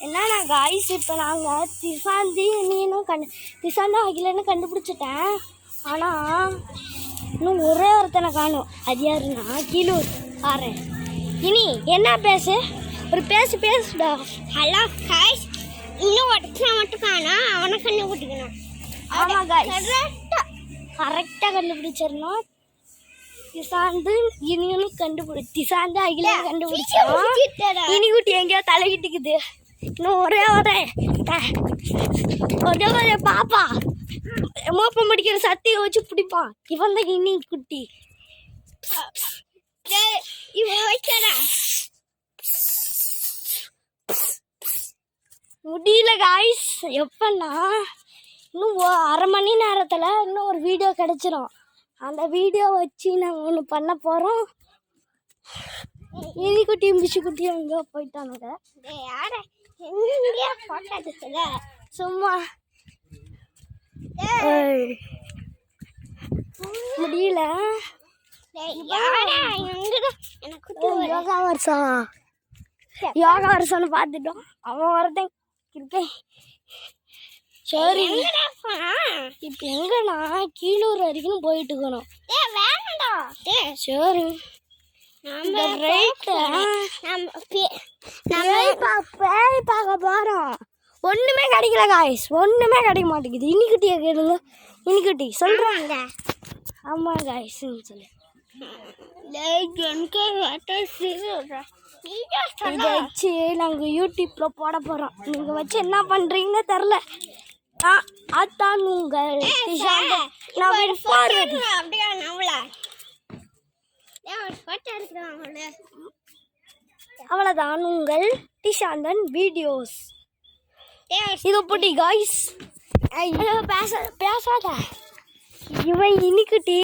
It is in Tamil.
என்னன்னா காய்ஸ், இப்போ நாங்கள் திசாந்தி திசாந்தி அகிலன்னு கண்டுபிடிச்சிட்டேன். ஆனால் இன்னும் ஒரே ஒருத்தனை காணும். அது யாருன்னா கீழூர் பாறேன். இனி என்ன பேசு, ஒரு பேசுடா. ஹலோ காய்ஸ், இன்னும் ஒருத்தனை மட்டும் காணும், அவனை கண்டுபிடிக்கணும். ஆமாம் காய்ஸ், கரெக்டாக கண்டுபிடிச்சிடணும். திசாந்து திசாந்து அகிலன்னு கண்டுபிடிச்சோம். இனிக்குட்டி எங்கேயோ தலைகிட்டுக்குது. இன்னும் ஒரே பாப்பா மோப்பம் படிக்கிற சத்தியை வச்சு பிடிப்பான். இவன் தான் இனி குட்டி. முடியல காய்ஸ். எப்பன்னா இன்னும் அரை மணி நேரத்தில் இன்னும் ஒரு வீடியோ கிடைச்சிரும். அந்த வீடியோ வச்சு நாங்கள் ஒன்று பண்ண போகிறோம். இனிக்குட்டி மிஷிக்குட்டி எங்கேயோ போயிட்டானுங்க. சும்மா முடியல. யோகா வருஷம்னு பார்த்துட்டோம். அவன் வரதேன் இருக்கேன். சரி, இப்ப எங்கன்னா கீழூர் வரைக்கும் போயிட்டு இருக்கணும். சரி, பேய் பார்க்க போறோம். ஒண்ணுமே கிடைக்கல காய்ஸ், ஒண்ணுமே கிடைக்க மாட்டேங்குது. இனிக்குட்டியை கேளுங்க. இனிக்குட்டி சொல்றாங்க. ஆமா காய்ஸ் சொல்லு. இதை வச்சு நாங்கள் யூடியூப்ல போட போறோம். நீங்க வச்சு என்ன பண்றீங்கன்னு தெரில. அதான் உங்கள் அவ்வளோதான் உங்கள் டிஷாந்தன் வீடியோஸ். இது புட்டி காய்ஸ். பேசாத இவன் இனிக்குட்டி.